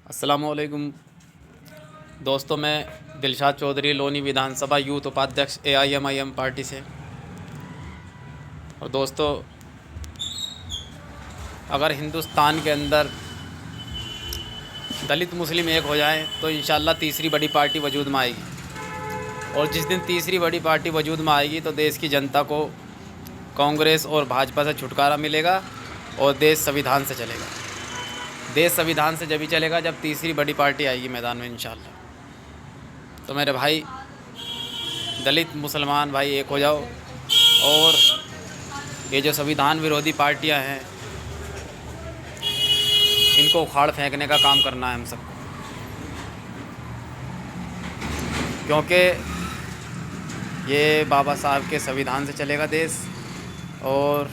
अस्सलामुअलैकुम दोस्तों, मैं दिलशाद चौधरी लोनी विधानसभा यूथ उपाध्यक्ष AIMIM पार्टी से। और दोस्तों, अगर हिंदुस्तान के अंदर दलित मुस्लिम एक हो जाएं तो इंशाअल्लाह तीसरी बड़ी पार्टी वजूद में आएगी। और जिस दिन तीसरी बड़ी पार्टी वजूद में आएगी तो देश की जनता को कांग्रेस और भाजपा से छुटकारा मिलेगा और देश संविधान से चलेगा। देश संविधान से जब ही चलेगा जब तीसरी बड़ी पार्टी आएगी मैदान में इंशाअल्लाह। तो मेरे भाई दलित मुसलमान भाई एक हो जाओ और ये जो संविधान विरोधी पार्टियां हैं इनको उखाड़ फेंकने का काम करना है हम सबको, क्योंकि ये बाबा साहब के संविधान से चलेगा देश। और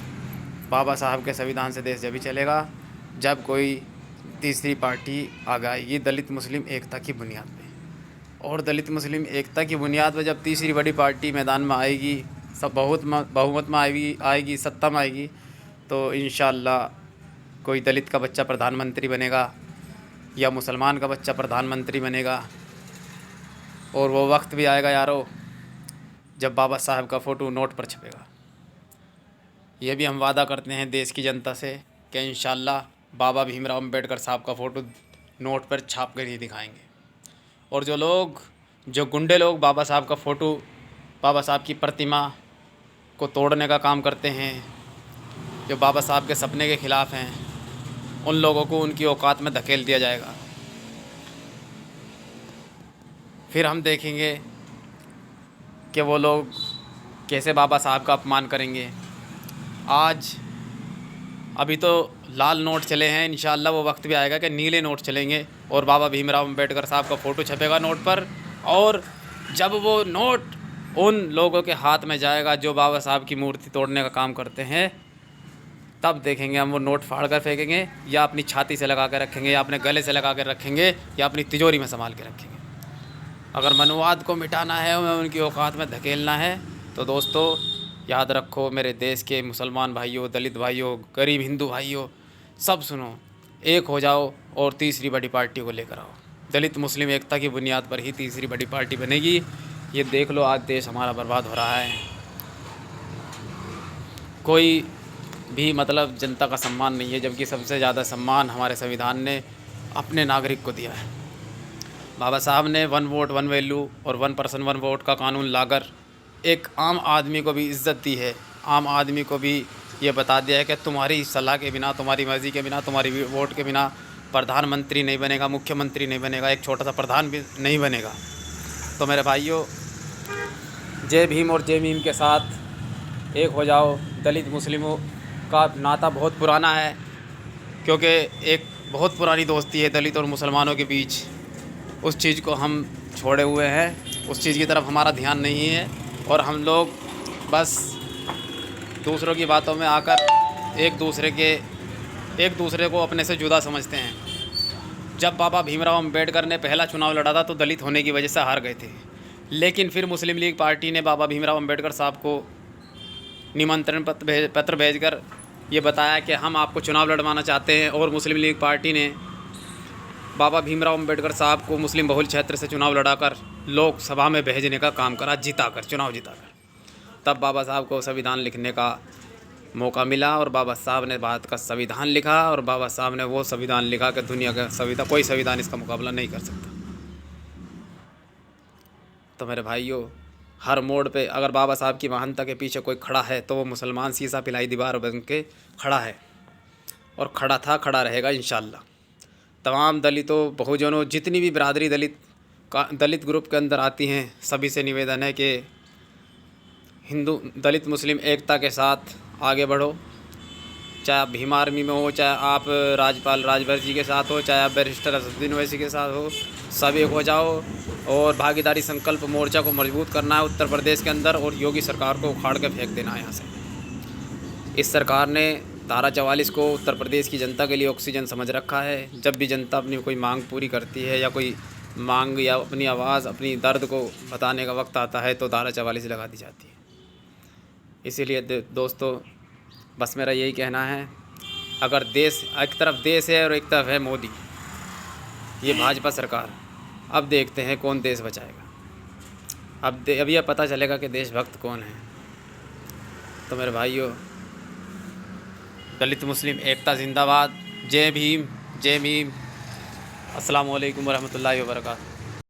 बाबा साहब के संविधान से देश जब भी चलेगा जब कोई तीसरी पार्टी आ आएगी दलित मुस्लिम एकता की बुनियाद पे। और दलित मुस्लिम एकता की बुनियाद पे जब तीसरी बड़ी पार्टी मैदान में आएगी, सब बहुमत में आएगी सत्ता में आएगी, तो इंशाअल्लाह कोई दलित का बच्चा प्रधानमंत्री बनेगा या मुसलमान का बच्चा प्रधानमंत्री बनेगा। और वो वक्त भी आएगा यारो जब बाबा साहब का फ़ोटो नोट पर छपेगा। ये भी हम वादा करते हैं देश की जनता से कि इंशाअल्लाह बाबा भीमराव अम्बेडकर साहब का फ़ोटो नोट पर छाप कर ही दिखाएंगे। और जो गुंडे लोग बाबा साहब का फ़ोटो, बाबा साहब की प्रतिमा को तोड़ने का काम करते हैं, जो बाबा साहब के सपने के ख़िलाफ़ हैं, उन लोगों को उनकी औकात में धकेल दिया जाएगा। फिर हम देखेंगे कि वो लोग कैसे बाबा साहब का अपमान करेंगे। अभी तो लाल नोट चले हैं, इंशाअल्लाह वो वक्त भी आएगा कि नीले नोट चलेंगे और बाबा भीमराव अम्बेडकर साहब का फ़ोटो छपेगा नोट पर। और जब वो नोट उन लोगों के हाथ में जाएगा जो बाबा साहब की मूर्ति तोड़ने का काम करते हैं, तब देखेंगे हम वो नोट फाड़ कर फेंकेंगे या अपनी छाती से लगा कर रखेंगे या अपने गले से लगा कर रखेंगे या अपनी तिजोरी में संभाल के रखेंगे। अगर मनुवाद को मिटाना है, उनकी औकात में धकेलना है, तो दोस्तों याद रखो मेरे देश के मुसलमान भाइयों, दलित भाइयों, गरीब हिंदू भाइयों, सब सुनो, एक हो जाओ और तीसरी बड़ी पार्टी को लेकर आओ। दलित मुस्लिम एकता की बुनियाद पर ही तीसरी बड़ी पार्टी बनेगी। ये देख लो आज देश हमारा बर्बाद हो रहा है। कोई भी मतलब जनता का सम्मान नहीं है, जबकि सबसे ज़्यादा सम्मान हमारे संविधान ने अपने नागरिक को दिया है। बाबा साहब ने 1 वोट 1 वैल्यू और 1 पर्सन 1 वोट का कानून लाकर एक आम आदमी को भी इज़्ज़त दी है। आम आदमी को भी ये बता दिया है कि तुम्हारी सलाह के बिना, तुम्हारी मर्ज़ी के बिना, तुम्हारी वोट के बिना प्रधानमंत्री नहीं बनेगा, मुख्यमंत्री नहीं बनेगा, एक छोटा सा प्रधान भी नहीं बनेगा। तो मेरे भाइयों, जय भीम और जय मीम के साथ एक हो जाओ। दलित मुस्लिमों का नाता बहुत पुराना है, क्योंकि एक बहुत पुरानी दोस्ती है दलित और मुसलमानों के बीच। उस चीज़ को हम छोड़े हुए हैं, उस चीज़ की तरफ हमारा ध्यान नहीं है और हम लोग बस दूसरों की बातों में आकर एक दूसरे को अपने से जुदा समझते हैं। जब बाबा भीमराव अम्बेडकर ने पहला चुनाव लड़ा था तो दलित होने की वजह से हार गए थे, लेकिन फिर मुस्लिम लीग पार्टी ने बाबा भीमराव अम्बेडकर साहब को निमंत्रण पत्र भेजकर ये बताया कि हम आपको चुनाव लड़वाना चाहते हैं। और मुस्लिम लीग पार्टी ने बाबा भीमराव अम्बेडकर साहब को मुस्लिम बहुल क्षेत्र से चुनाव लड़ाकर लोकसभा में भेजने का काम करा, चुनाव जिताकर। तब बाबा साहब को संविधान लिखने का मौका मिला और बाबा साहब ने भारत का संविधान लिखा। और बाबा साहब ने वो संविधान लिखा कि दुनिया का कोई संविधान इसका मुकाबला नहीं कर सकता। तो मेरे भाइयों, हर मोड़ पे अगर बाबा साहब की महानता के पीछे कोई खड़ा है तो वो मुसलमान सीसा पिलाई दीवार बन के खड़ा है और खड़ा था, खड़ा रहेगा इंशाअल्लाह। तमाम दलितों, बहुजनों, जितनी भी बिरादरी दलित ग्रुप के अंदर आती हैं, सभी से निवेदन है कि हिंदू दलित मुस्लिम एकता के साथ आगे बढ़ो। चाहे आप भीम आर्मी में हो, चाहे आप राजपाल राजभर जी के साथ हो, चाहे आप बैरिस्टर असदुद्दीन ओवैसी के साथ हो, सब एक हो जाओ। और भागीदारी संकल्प मोर्चा को मजबूत करना है उत्तर प्रदेश के अंदर और योगी सरकार को उखाड़ के फेंक देना है यहाँ से। इस सरकार ने धारा 44 को उत्तर प्रदेश की जनता के लिए ऑक्सीजन समझ रखा है। जब भी जनता अपनी कोई मांग पूरी करती है या कोई मांग या अपनी आवाज़, अपनी दर्द को बताने का वक्त आता है तो धारा 44 लगा दी जाती है। इसीलिए दोस्तों, बस मेरा यही कहना है, अगर देश एक तरफ देश है और एक तरफ है मोदी, ये भाजपा सरकार। अब देखते हैं कौन देश बचाएगा। अब यह पता चलेगा कि देशभक्त कौन है। तो मेरे भाइयों, दलित मुस्लिम एकता जिंदाबाद। जय भीम, जय भीम। अस्सलाम वालेकुम रहमतुल्लाहि व बरकातहू।